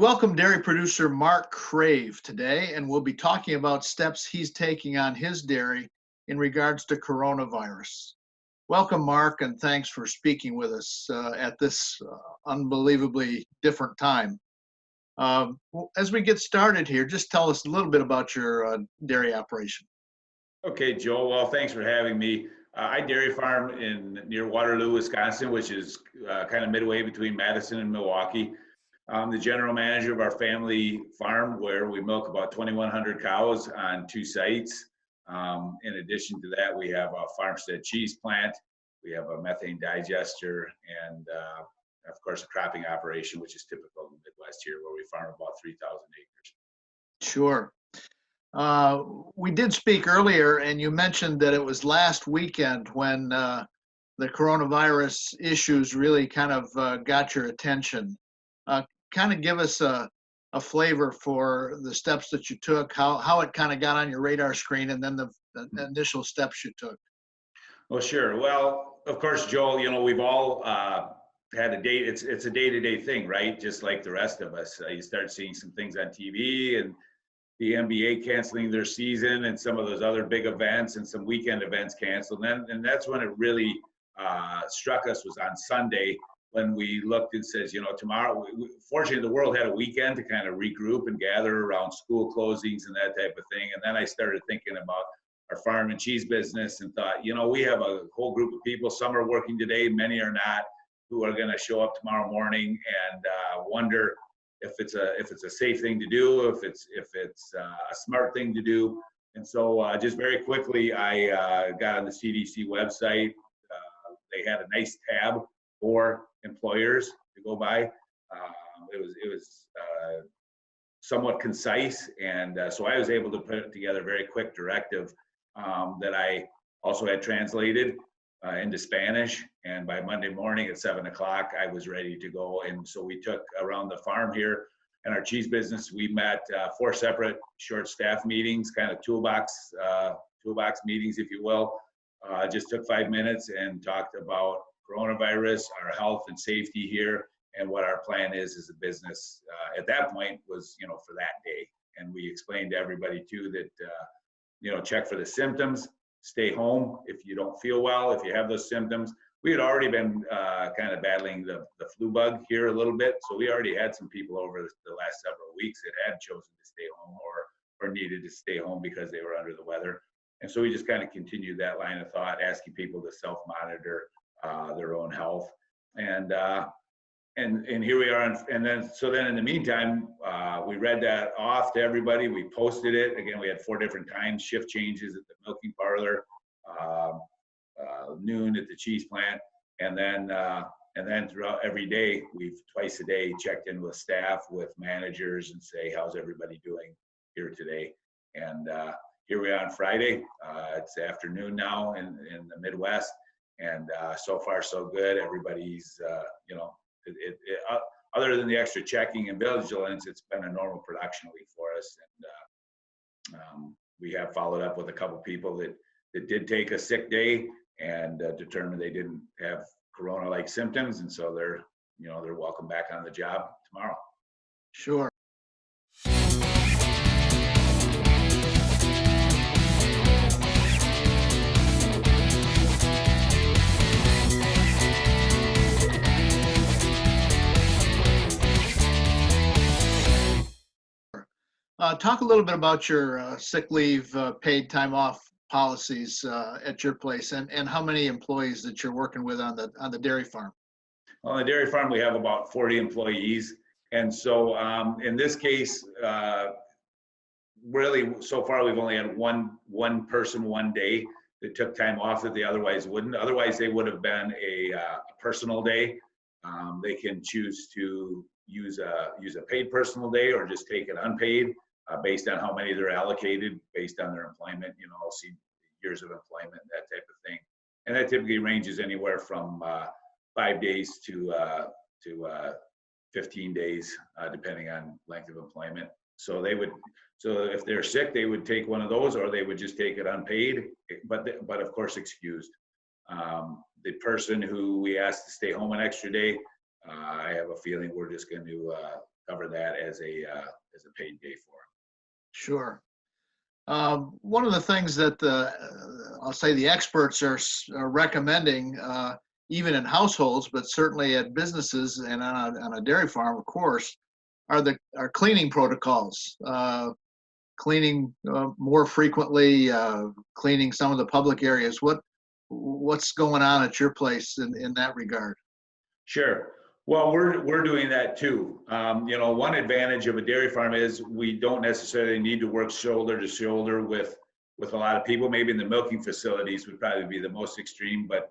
welcome dairy producer Mark Crave today, and we'll be talking about steps he's taking on his dairy in regards to coronavirus. Welcome, Mark, and thanks for speaking with us at this unbelievably different time. As we get started here, just tell us a little bit about your dairy operation. Okay, Joel. Well, thanks for having me. I dairy farm near Waterloo, Wisconsin, which is kind of midway between Madison and Milwaukee. I'm the general manager of our family farm, where we milk about 2,100 cows on 2 sites. In addition to that, we have a farmstead cheese plant, we have a methane digester, and of course a cropping operation, which is typical in the Midwest here, where we farm about 3,000 acres. Sure. We did speak earlier, and you mentioned that it was last weekend when the coronavirus issues really kind of got your attention. Kind of give us a flavor for the steps that you took, how it kind of got on your radar screen, and then the initial steps you took. Well, sure. Well, of course, Joel, we've all had a day. It's a day-to-day thing, right? Just like the rest of us. You start seeing some things on TV, and the NBA canceling their season, and some of those other big events, and some weekend events canceled. And that's when it really struck us, was on Sunday, when we looked and says, tomorrow, fortunately the world had a weekend to kind of regroup and gather around school closings and that type of thing. And then I started thinking about our farm and cheese business and thought, we have a whole group of people, some are working today, many are not, who are going to show up tomorrow morning, and wonder if it's a safe thing to do, if it's a smart thing to do. And so just very quickly, I got on the CDC website. They had a nice tab for employers to go by. It was somewhat concise, and so I was able to put together a very quick directive that I also had translated into Spanish. And by Monday morning at 7 o'clock, I was ready to go. And so we took around the farm here and our cheese business. We met 4 separate short staff meetings, kind of toolbox meetings, if you will. Just took 5 minutes and talked about coronavirus, our health and safety here, and what our plan is as a business. At that point was, for that day. And we explained to everybody too that, check for the symptoms, stay home if you don't feel well, if you have those symptoms. We had already been kind of battling the flu bug here a little bit. So we already had some people over the last several weeks that had chosen to stay home or needed to stay home because they were under the weather. And so we just kind of continued that line of thought, asking people to self-monitor their own health. And here we are. And then in the meantime, we read that off to everybody. We posted it. Again, we had 4 different times, shift changes at the milking parlor, noon at the cheese plant. And then throughout every day, we've twice a day checked in with staff, with managers, and say, how's everybody doing here today? And here we are on Friday. It's afternoon now in the Midwest. And so far, so good. Everybody's, other than the extra checking and vigilance, it's been a normal production week for us. And we have followed up with a couple people that did take a sick day and determined they didn't have corona-like symptoms. And so they're welcome back on the job tomorrow. Sure. Talk a little bit about your sick leave, paid time off policies at your place, and how many employees that you're working with on the dairy farm. On the dairy farm, we have about 40 employees. And so in this case, really, so far, we've only had one person one day that took time off that they otherwise wouldn't. Otherwise, they would have been a personal day. They can choose to use a paid personal day or just take it unpaid based on how many they're allocated, based on their employment, see years of employment, that type of thing. And that typically ranges anywhere from 5 days to 15 days, depending on length of employment. So if they're sick, they would take one of those, or they would just take it unpaid, but of course excused. The person who we asked to stay home an extra day, I have a feeling we're just going to cover that as a paid day for them. Sure. One of the things that I'll say the experts are recommending, even in households, but certainly at businesses and on a dairy farm, of course, are cleaning protocols. Cleaning more frequently, cleaning some of the public areas. What's going on at your place in that regard? Sure. Well, we're doing that too. One advantage of a dairy farm is we don't necessarily need to work shoulder to shoulder with a lot of people. Maybe in the milking facilities would probably be the most extreme, but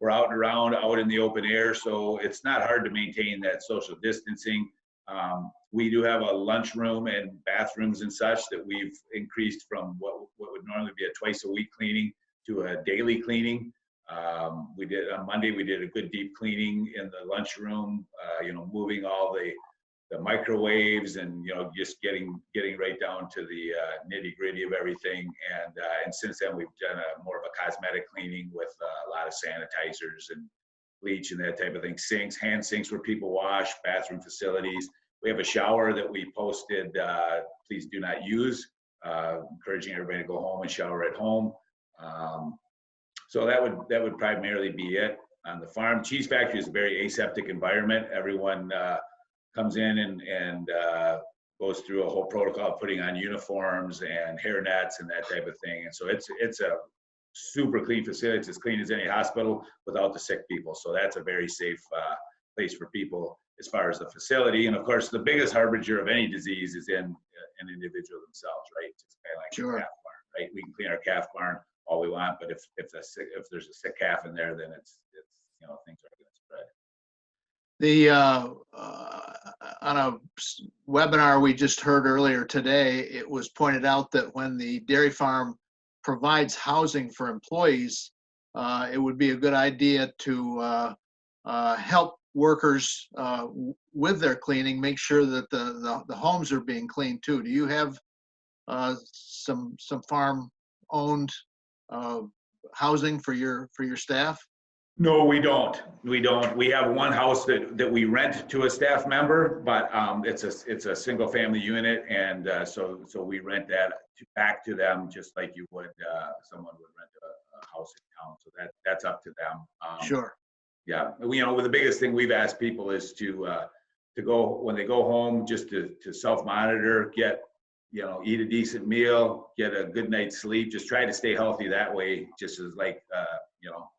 we're out and around, out in the open air, so it's not hard to maintain that social distancing. We do have a lunchroom and bathrooms and such that we've increased from what would normally be a twice a week cleaning to a daily cleaning. We did on Monday, we did a good deep cleaning in the lunchroom, moving all the microwaves and, just getting right down to the nitty gritty of everything. And since then we've done more of a cosmetic cleaning with a lot of sanitizers and bleach and that type of thing. Sinks, hand sinks where people wash, bathroom facilities. We have a shower that we posted, please do not use, encouraging everybody to go home and shower at home. So that would primarily be it on the farm. Cheese factory is a very aseptic environment. Everyone comes in and goes through a whole protocol of putting on uniforms and hair nets and that type of thing. And so it's a super clean facility. It's as clean as any hospital without the sick people. So that's a very safe place for people as far as the facility. And of course, the biggest harbinger of any disease is in an individual themselves, right? It's kind of like Sure. a calf barn, right? We can clean our calf barn all we want, but if there's a sick calf in there, then it's things are going to spread. On a webinar we just heard earlier today, it was pointed out that when the dairy farm provides housing for employees, it would be a good idea to help workers with their cleaning, make sure that the homes are being cleaned too. Do you have some farm-owned housing for your staff? No, we don't. We have one house that we rent to a staff member, but it's a single family unit, and so we rent that back to them just like you would someone would rent a house in town. So that's up to them. Sure. Yeah, the biggest thing we've asked people is to go when they go home, just to self-monitor, eat a decent meal, get a good night's sleep, just try to stay healthy that way, just as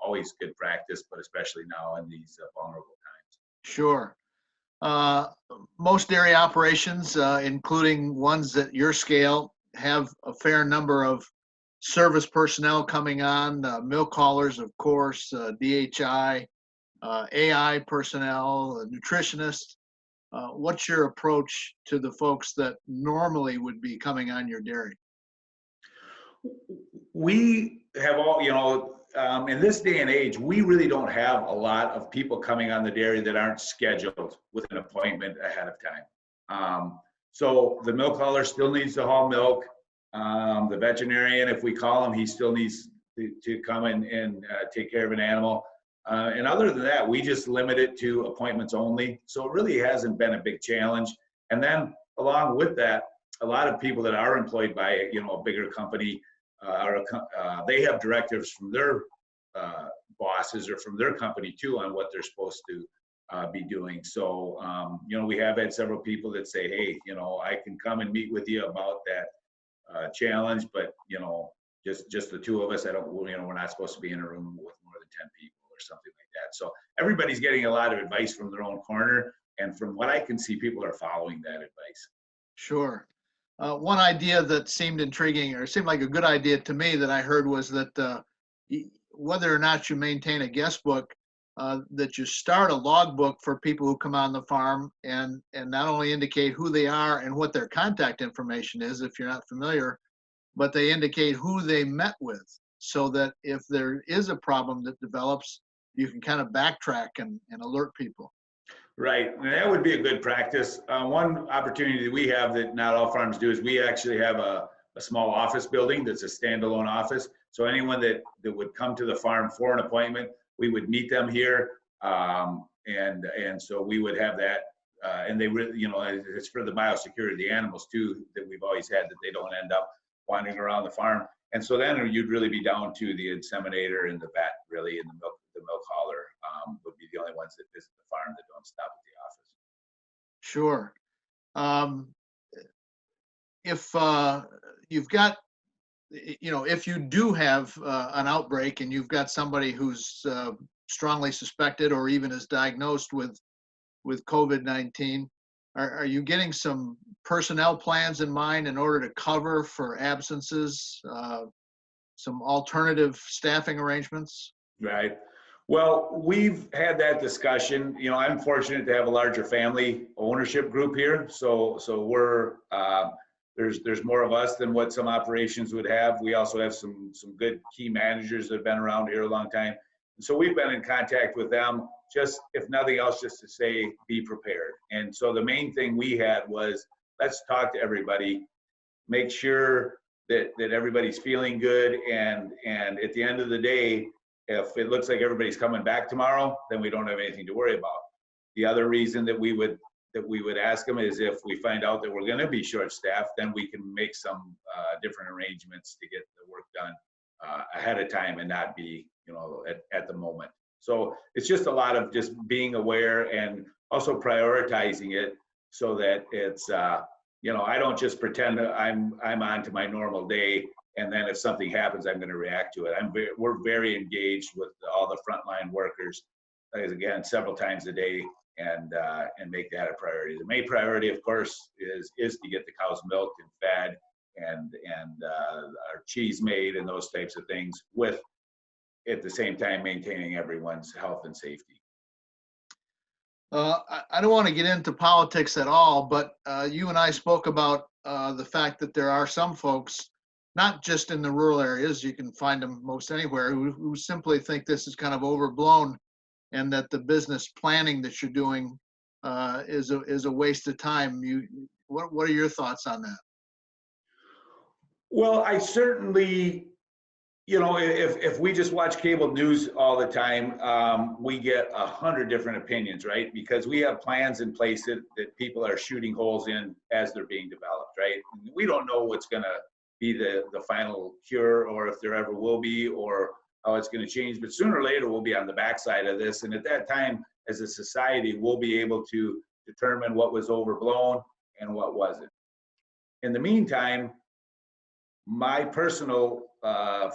always good practice, but especially now in these vulnerable times. Sure. Most dairy operations, including ones at your scale, have a fair number of service personnel coming on, milk haulers, of course, DHI, AI personnel, nutritionists. What's your approach to the folks that normally would be coming on your dairy? We have all, in this day and age, we really don't have a lot of people coming on the dairy that aren't scheduled with an appointment ahead of time. So the milk hauler still needs to haul milk. The veterinarian, if we call him, he still needs to come and take care of an animal. And other than that, we just limit it to appointments only. So it really hasn't been a big challenge. And then along with that, a lot of people that are employed by a bigger company, they have directives from their bosses or from their company too on what they're supposed to be doing. So we have had several people that say, hey, I can come and meet with you about that challenge, but just the two of us. We're not supposed to be in a room with more than 10 people or something like that. So everybody's getting a lot of advice from their own corner, and from what I can see, people are following that advice. Sure. One idea that seemed intriguing, or seemed like a good idea to me, that I heard was that whether or not you maintain a guest book, that you start a logbook for people who come on the farm, and not only indicate who they are and what their contact information is if you're not familiar, but they indicate who they met with, so that if there is a problem that develops, you can kind of backtrack and alert people. Right, and that would be a good practice. One opportunity that we have that not all farms do is we actually have a small office building that's a standalone office. So anyone that would come to the farm for an appointment, we would meet them here, and so we would have that and they really, it's for the biosecurity of the animals too, that we've always had, that they don't end up wandering around the farm. And so then you'd really be down to the inseminator and the vet, really, and the milk hauler would be the only ones that visit the farm that don't stop at the office. Sure. If you've got, if you do have an outbreak and you've got somebody who's strongly suspected or even is diagnosed with COVID-19, are you getting some personnel plans in mind in order to cover for absences, some alternative staffing arrangements? Right. Well, we've had that discussion. I'm fortunate to have a larger family ownership group here. So we're, there's more of us than what some operations would have. We also have some good key managers that have been around here a long time. And so we've been in contact with them, just if nothing else, just to say, be prepared. And so the main thing we had was, let's talk to everybody, make sure that everybody's feeling good. And at the end of the day, if it looks like everybody's coming back tomorrow, then we don't have anything to worry about. The other reason that we would ask them is if we find out that we're going to be short-staffed, then we can make some different arrangements to get the work done ahead of time and not be, at the moment. So it's just a lot of just being aware and also prioritizing it so that it's, I don't just pretend that I'm on to my normal day, and then if something happens, I'm going to react to it. We're very engaged with all the frontline workers, again, several times a day, and make that a priority. The main priority, of course, is to get the cows milked and fed, and our cheese made and those types of things, with at the same time maintaining everyone's health and safety. I don't want to get into politics at all, but you and I spoke about the fact that there are some folks, not just in the rural areas, you can find them most anywhere, who simply think this is kind of overblown, and that the business planning that you're doing is a waste of time. What are your thoughts on that? Well, I certainly, if we just watch cable news all the time, we get 100 different opinions, right? Because we have plans in place that people are shooting holes in as they're being developed, right? We don't know what's going to be the final cure, or if there ever will be, or how it's going to change. But sooner or later, we'll be on the backside of this. And at that time, as a society, we'll be able to determine what was overblown and what wasn't. In the meantime, my personal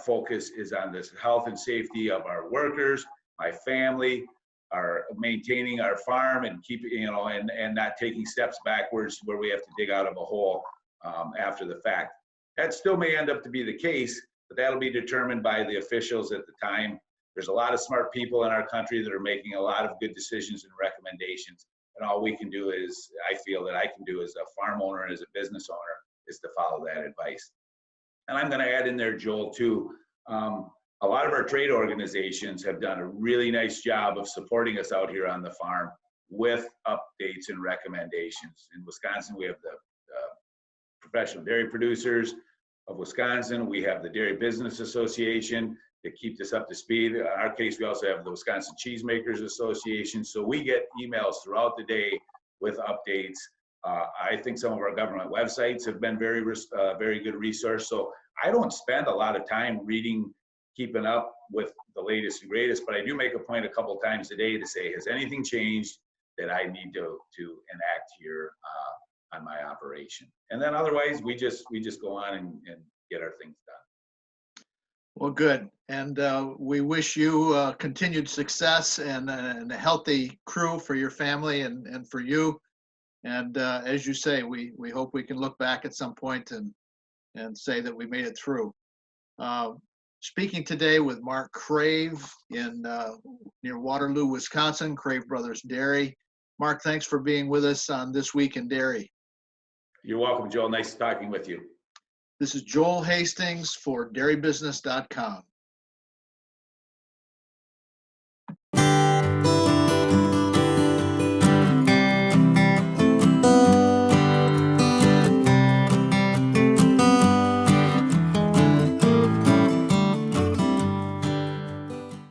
focus is on this health and safety of our workers, my family, our maintaining our farm, and keeping, and not taking steps backwards where we have to dig out of a hole after the fact. That still may end up to be the case, but that'll be determined by the officials at the time. There's a lot of smart people in our country that are making a lot of good decisions and recommendations. And all we can do is, I feel that I can do as a farm owner and as a business owner, is to follow that advice. And I'm going to add in there, Joel, too. A lot of our trade organizations have done a really nice job of supporting us out here on the farm with updates and recommendations. In Wisconsin, we have the Professional Dairy Producers of Wisconsin. We have the Dairy Business Association that keep us up to speed. In our case, we also have the Wisconsin Cheesemakers Association. So we get emails throughout the day with updates. I think some of our government websites have been very good resource. So I don't spend a lot of time reading, keeping up with the latest and greatest, but I do make a point a couple times a day to say, has anything changed that I need to enact here on my operation? And then otherwise, we just go on and get our things done. Well, good. And we wish you continued success and a healthy crew for your family and for you. And as you say, we hope we can look back at some point and say that we made it through. Speaking today with Mark Crave in near Waterloo, Wisconsin, Crave Brothers Dairy. Mark, thanks for being with us on This Week in Dairy. You're welcome, Joel. Nice talking with you. This is Joel Hastings for DairyBusiness.com.